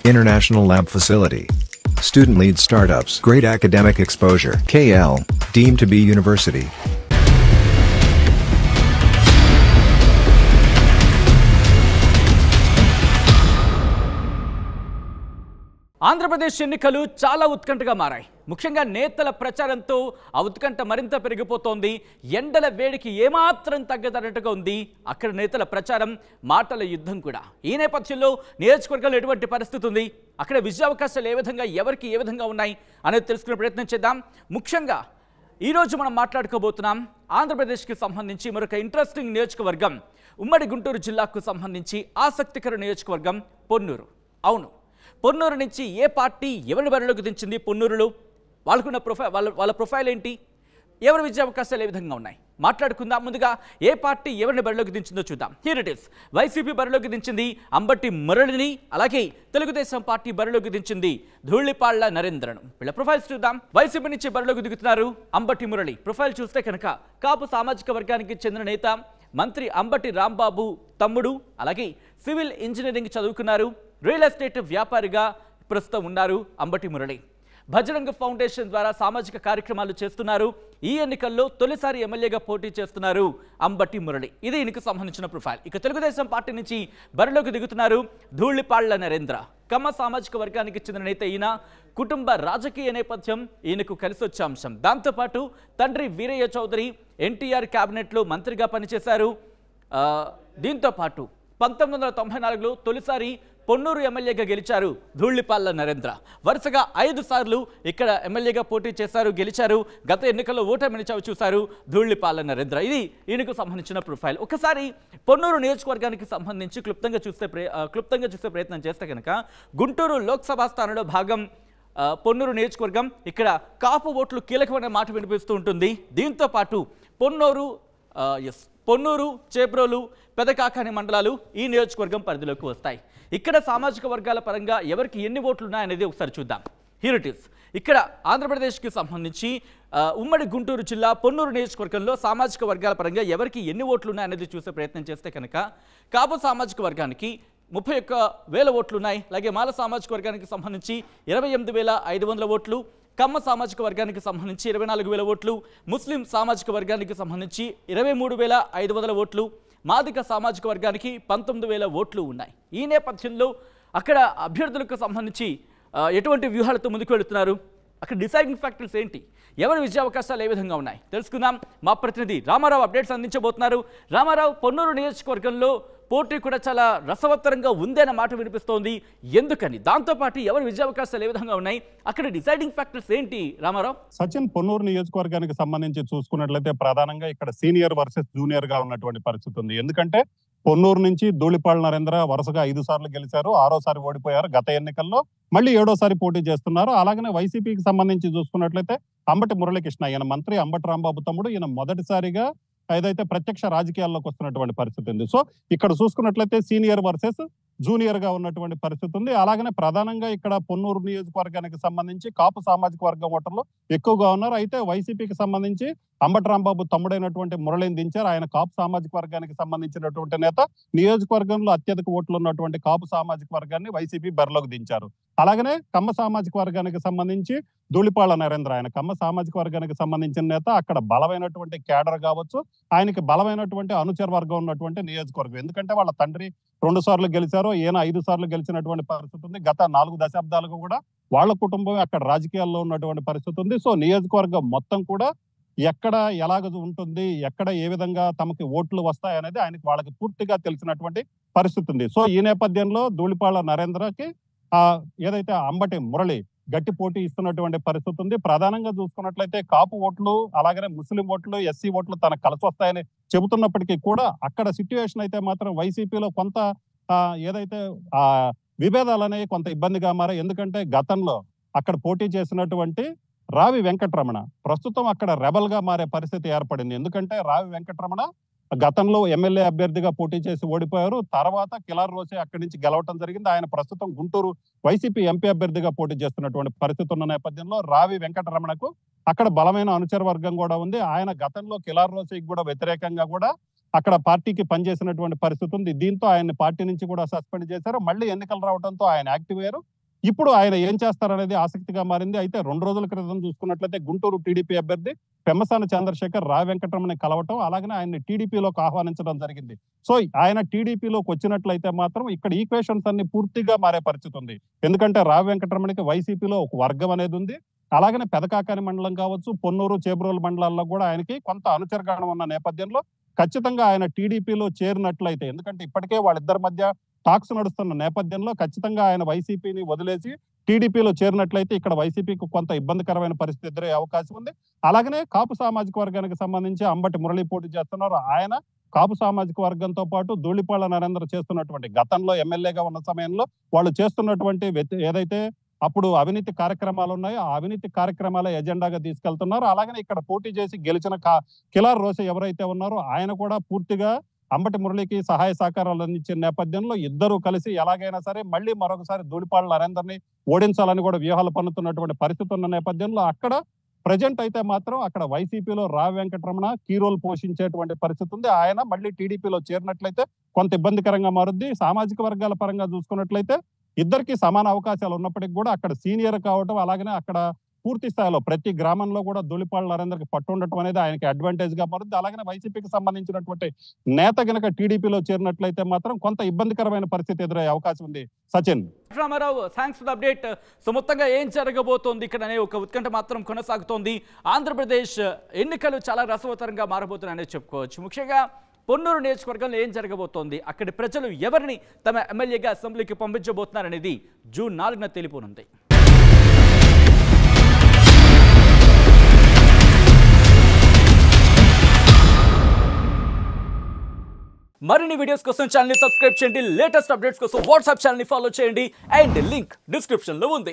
International Lab Facility. Student-led startups. Great academic exposure. KL, deemed to be university. Andhra Pradesh ఎన్నికలు చాలా ఉత్కంఠగా మారాయి. ముఖ్యంగా నేతల ప్రచారంతో ఆ ఉత్కంఠ మరింత పెరిగిపోతోంది. ఎండల వేడికి ఏమాత్రం తగ్గదన్నట్టుగా ఉంది అక్కడ నేతల ప్రచారం, మాటల యుద్ధం కూడా. ఈ నేపథ్యంలో నియోజకవర్గంలో ఎటువంటి పరిస్థితి ఉంది, అక్కడ విజయావకాశాలు ఏ విధంగా, ఎవరికి ఏ విధంగా ఉన్నాయి అనేది తెలుసుకునే ప్రయత్నం చేద్దాం. ముఖ్యంగా ఈరోజు మనం మాట్లాడుకోబోతున్నాం ఆంధ్రప్రదేశ్కి సంబంధించి మరొక ఇంట్రెస్టింగ్ నియోజకవర్గం, ఉమ్మడి గుంటూరు జిల్లాకు సంబంధించి ఆసక్తికర నియోజకవర్గం పొన్నూరు. అవును, పొన్నూరు నుంచి ఏ పార్టీ ఎవరిని బరిలోకి దించింది, పొన్నూరులో వాళ్ళకున్న వాళ్ళ ప్రొఫైల్ ఏంటి, ఎవరి విజయావకాశాలు ఏ విధంగా ఉన్నాయి మాట్లాడుకుందాం. ముందుగా ఏ పార్టీ ఎవరిని బరిలోకి దించిందో చూద్దాం. Here it is. వైసీపీ బరిలోకి దించింది అంబటి మురళిని, అలాగే తెలుగుదేశం పార్టీ బరిలోకి దించింది ధూళిపాళ్ల నరేంద్రను. వీళ్ళ ప్రొఫైల్స్ చూద్దాం. వైసీపీ నుంచి బరిలోకి దిగుతున్నారు అంబటి మురళి. ప్రొఫైల్ చూస్తే కనుక కాపు సామాజిక వర్గానికి చెందిన నేత, మంత్రి అంబటి రాంబాబు తమ్ముడు, అలాగే సివిల్ ఇంజనీరింగ్ చదువుకున్నారు. రియల్ ఎస్టేట్ వ్యాపారిగా ప్రస్తుతం ఉన్నారు అంబటి మురళి. భజరంగ ఫౌండేషన్ ద్వారా సామాజిక కార్యక్రమాలు చేస్తున్నారు. ఈ ఎన్నికల్లో తొలిసారి ఎమ్మెల్యేగా పోటీ చేస్తున్నారు అంబటి మురళి. ఇది ఈయనకు సంబంధించిన ప్రొఫైల్. ఇక తెలుగుదేశం పార్టీ నుంచి బరిలోకి దిగుతున్నారు ధూళిపాళ్ల నరేంద్ర. కమ్మ సామాజిక వర్గానికి చెందిన నేత ఈయన. కుటుంబ రాజకీయ నేపథ్యం ఈయనకు కలిసి వచ్చే అంశం. దాంతోపాటు తండ్రి వీరయ్య చౌదరి ఎన్టీఆర్ క్యాబినెట్లో మంత్రిగా పనిచేశారు. దీంతోపాటు 1994లో తొలిసారి పొన్నూరు ఎమ్మెల్యేగా గెలిచారు ధూళిపాళ్ల నరేంద్ర. వరుసగా 5 సార్లు ఇక్కడ ఎమ్మెల్యేగా పోటీ చేశారు, గెలిచారు. గత ఎన్నికల్లో ఓటమిని చవిచూశారు ధూళిపాళ్ల నరేంద్ర. ఇది ఈయనకు సంబంధించిన ప్రొఫైల్. ఒకసారి పొన్నూరు నియోజకవర్గానికి సంబంధించి క్లుప్తంగా చూసే ప్రయత్నం చేస్తే కనుక గుంటూరు లోక్సభ స్థానంలో భాగం పొన్నూరు నియోజకవర్గం. ఇక్కడ కాపు ఓట్లు కీలకమైన మాట వినిపిస్తూ ఉంటుంది. దీంతో పాటు పొన్నూరు, చేబ్రోలు, పెదకాకాని మండలాలు ఈ నియోజకవర్గం పరిధిలోకి వస్తాయి. ఇక్కడ సామాజిక వర్గాల పరంగా ఎవరికి ఎన్ని ఓట్లు ఉన్నాయనేది ఒకసారి చూద్దాం. Here it is. ఇక్కడ ఆంధ్రప్రదేశ్కి సంబంధించి ఉమ్మడి గుంటూరు జిల్లా పొన్నూరు నియోజకవర్గంలో సామాజిక వర్గాల పరంగా ఎవరికి ఎన్ని ఓట్లు ఉన్నాయనేది చూసే ప్రయత్నం చేస్తే కనుక కాపు సామాజిక వర్గానికి 31,000 ఓట్లు ఉన్నాయి. అలాగే మాల సామాజిక వర్గానికి సంబంధించి 28,500 ఓట్లు, కమ్మ సామాజిక వర్గానికి సంబంధించి 24,000 ఓట్లు, ముస్లిం సామాజిక వర్గానికి సంబంధించి 23,500 ఓట్లు, మాదిక సామాజిక వర్గానికి 19,000 ఓట్లు ఉన్నాయి. ఈ నేపథ్యంలో అక్కడ అభ్యర్థులకు సంబంధించి ఎటువంటి వ్యూహాలతో ముందుకు వెళుతున్నారు, అక్కడ డిసైడింగ్ ఫ్యాక్టర్స్ ఏంటి, ఎవరి విజయావకాశాలు ఏ విధంగా ఉన్నాయి తెలుసుకుందాం. మా ప్రతినిధి రామారావు అప్డేట్స్ అందించబోతున్నారు. రామారావు, పొన్నూరు నియోజకవర్గంలో పోటీ కూడా చాలా రసవత్తరంగా ఉంది అన్న మాట వినిపిస్తోంది. ఎందుకని, దాంతోపాటు ఎవరి విజయావకాశాలు ఏ విధంగా ఉన్నాయి, అక్కడ డిసైడింగ్ ఫ్యాక్టర్స్ ఏంటి రామారావు? సచిన్, పొన్నూరు నియోజకవర్గానికి సంబంధించి చూసుకున్నట్లయితే ప్రధానంగా ఇక్కడ సీనియర్ వర్సెస్ జూనియర్ గా ఉన్నటువంటి పరిస్థితి ఉంది. ఎందుకంటే పొన్నూరు నుంచి ధూళిపాళ్ల నరేంద్ర వరుసగా 5 సార్లు గెలిచారు, 6వసారి ఓడిపోయారు. గత ఎన్నికల్లో మళ్ళీ 7వసారి పోటీ చేస్తున్నారు. అలాగనే వైసీపీకి సంబంధించి చూసుకున్నట్లయితే అంబటి మురళీకృష్ణ, ఈయన మంత్రి అంబటి రాంబాబు తమ్ముడు, ఈయన మొదటిసారిగా ఏదైతే ప్రత్యక్ష రాజకీయాల్లోకి వస్తున్నటువంటి పరిస్థితి ఉంది. సో ఇక్కడ చూసుకున్నట్లయితే సీనియర్ వర్సెస్ జూనియర్ గా ఉన్నటువంటి పరిస్థితి ఉంది. అలాగనే ప్రధానంగా ఇక్కడ పొన్నూరు నియోజకవర్గానికి సంబంధించి కాపు సామాజిక వర్గం ఓటర్లు ఎక్కువగా ఉన్నారు. అయితే వైసీపీకి సంబంధించి అంబటి రాంబాబు తమ్ముడైనటువంటి మురళిని దించారు. ఆయన కాపు సామాజిక వర్గానికి సంబంధించినటువంటి నేత. నియోజకవర్గంలో అత్యధిక ఓట్లు ఉన్నటువంటి కాపు సామాజిక వర్గాన్ని వైసీపీ బరిలోకి దించారు. అలాగనే కమ్మ సామాజిక వర్గానికి సంబంధించి ధూళిపాళ్ల నరేంద్ర, ఆయన కమ్మ సామాజిక వర్గానికి సంబంధించిన నేత. అక్కడ బలమైనటువంటి క్యాడర్ కావచ్చు, ఆయనకి బలమైనటువంటి అనుచర వర్గం ఉన్నటువంటి నియోజకవర్గం. ఎందుకంటే వాళ్ళ తండ్రి 2 సార్లు గెలిచారు, ఈయన 5 సార్లు గెలిచినటువంటి పరిస్థితి ఉంది. గత 4 దశాబ్దాలుగా కూడా వాళ్ళ కుటుంబం అక్కడ రాజకీయాల్లో ఉన్నటువంటి పరిస్థితి ఉంది. సో నియోజకవర్గం మొత్తం కూడా ఎక్కడ ఎలాగ ఉంటుంది, ఎక్కడ ఏ విధంగా తమకి ఓట్లు వస్తాయి అనేది వాళ్ళకి పూర్తిగా తెలిసినటువంటి పరిస్థితి ఉంది. సో ఈ నేపథ్యంలో ధూళిపాళ్ల నరేంద్రకి ఏదైతే అంబటి మురళి గట్టి పోటీ ఇస్తున్నటువంటి పరిస్థితి ఉంది. ప్రధానంగా చూసుకున్నట్లయితే కాపు ఓట్లు, అలాగనే ముస్లిం ఓట్లు, ఎస్సీ ఓట్లు తనకు కలిసి వస్తాయని చెబుతున్నప్పటికీ కూడా అక్కడ సిట్యుయేషన్ అయితే మాత్రం వైసీపీలో కొంత ఏదైతే విభేదాలు అనేవి కొంత ఇబ్బందిగా మారాయి. ఎందుకంటే గతంలో అక్కడ పోటీ చేసినటువంటి రావి వెంకటరమణ ప్రస్తుతం అక్కడ రెబల్ గా మారే పరిస్థితి ఏర్పడింది. ఎందుకంటే రావి వెంకటరమణ గతంలో ఎమ్మెల్యే అభ్యర్థిగా పోటీ చేసి ఓడిపోయారు. తర్వాత కిలార్ రోసే అక్కడి నుంచి గెలవటం జరిగింది. ఆయన ప్రస్తుతం గుంటూరు వైసీపీ ఎంపీ అభ్యర్థిగా పోటీ చేస్తున్నటువంటి పరిస్థితి ఉన్న నేపథ్యంలో రావి వెంకటరమణకు అక్కడ బలమైన అనుచర వర్గం కూడా ఉంది. ఆయన గతంలో కిలార్ రోసేకి కూడా వ్యతిరేకంగా కూడా అక్కడ పార్టీకి పనిచేసినటువంటి పరిస్థితి ఉంది. దీంతో ఆయన పార్టీ నుంచి కూడా సస్పెండ్ చేశారు. మళ్ళీ ఎన్నికలు రావడంతో ఆయన యాక్టివ్ అయ్యారు. ఇప్పుడు ఆయన ఏం చేస్తారనేది ఆసక్తిగా మారింది. అయితే 2 రోజుల క్రితం చూసుకున్నట్లయితే గుంటూరు టీడీపీ అభ్యర్థి పెమ్మసాని చంద్రశేఖర్ రా వెంకటరమణని కలవటం, అలాగనే ఆయన్ని టీడీపీలోకి ఆహ్వానించడం జరిగింది. సో ఆయన టీడీపీలోకి వచ్చినట్లయితే మాత్రం ఇక్కడ ఈక్వేషన్స్ అన్ని పూర్తిగా మారే పరిస్థితి ఉంది. ఎందుకంటే రా వెంకటరమణకి వైసీపీలో ఒక వర్గం అనేది ఉంది. అలాగనే పెదకాకాని మండలం కావచ్చు, పొన్నూరు, చేబ్రోలు మండలాల్లో కూడా ఆయనకి కొంత అనుచరగణం ఉన్న నేపథ్యంలో ఖచ్చితంగా ఆయన టీడీపీలో చేరినట్లయితే, ఎందుకంటే ఇప్పటికే వాళ్ళిద్దరి మధ్య టాక్స్ నడుస్తున్న నేపథ్యంలో ఖచ్చితంగా ఆయన వైసీపీని వదిలేసి టీడీపీలో చేరినట్లయితే ఇక్కడ వైసీపీకి కొంత ఇబ్బందికరమైన పరిస్థితి ఎదురయ్యే అవకాశం ఉంది. అలాగనే కాపు సామాజిక వర్గానికి సంబంధించి అంబటి మురళి పోటీ చేస్తున్నారు. ఆయన కాపు సామాజిక వర్గంతో పాటు ధూళిపాళ్ల నరేంద్ర చేస్తున్నటువంటి, గతంలో ఎమ్మెల్యేగా ఉన్న సమయంలో వాళ్ళు చేస్తున్నటువంటి ఏదైతే అప్పుడు అవినీతి కార్యక్రమాలు ఉన్నాయో ఆ అవినీతి కార్యక్రమాల ఎజెండాగా తీసుకెళ్తున్నారు. అలాగనే ఇక్కడ పోటీ చేసి గెలిచిన కిలార్ రోసే ఎవరైతే ఉన్నారో ఆయన కూడా పూర్తిగా అంబటి మురళికి సహాయ సహకారాలు అందించిన నేపథ్యంలో ఇద్దరు కలిసి ఎలాగైనా సరే మళ్ళీ మరొకసారి ధూళిపాళ్ల నరేందర్ని ఓడించాలని కూడా వ్యూహాలు పన్నుతున్నటువంటి పరిస్థితి ఉన్న నేపథ్యంలో అక్కడ ప్రజెంట్ అయితే మాత్రం అక్కడ వైసీపీలో రా వెంకటరమణ కీ రోల్ పోషించేటువంటి పరిస్థితి ఉంది. ఆయన మళ్ళీ టీడీపీలో చేరినట్లయితే కొంత ఇబ్బందికరంగా మారుద్ది. సామాజిక వర్గాల పరంగా చూసుకున్నట్లయితే ఇద్దరికి సమాన అవకాశాలు ఉన్నప్పటికీ కూడా అక్కడ సీనియర్ కావటం, అలాగనే అక్కడ పూర్తి స్థాయిలో ప్రతి గ్రామంలో కూడా ధూళిపాళ్ల నరేందర్కి పట్టు ఉండటం అనేది ఆయనకి అడ్వాంటేజ్ గా మారుద్ది. అలాగనే వైసీపీకి సంబంధించినటువంటి నేత గనక టీడీపీలో చేరినట్లయితే మాత్రం కొంత ఇబ్బందికరమైన పరిస్థితి ఎదురయ్యే అవకాశం ఉంది. Sachin. Ramarao, thanks for the update. So మొత్తంగా ఏం జరగబోతోంది ఇక్కడ అనే ఒక ఉత్కంఠ మాత్రం కొనసాగుతోంది. ఆంధ్రప్రదేశ్ ఎన్నికలు చాలా రసవత్తరంగా మారబోతున్నాయని చెప్పుకోవచ్చు. ముఖ్యంగా పొన్నూరు నియోజకవర్గంలో ఏం జరగబోతోంది, అక్కడి ప్రజలు ఎవరిని తమ ఎమ్మెల్యేగా అసెంబ్లీకి పంపించబోతున్నారనేది జూన్ 4న తెలియనుంది. మరిన్ని వీడియోస్ కోసం ఛానల్ ని సబ్స్క్రైబ్ చేయండి. లేటెస్ట్ అప్డేట్స్ కోసం వాట్సాప్ ఛానల్ ని ఫాలో చేయండి. అండ్ లింక్ డిస్క్రిప్షన్ లో ఉంది.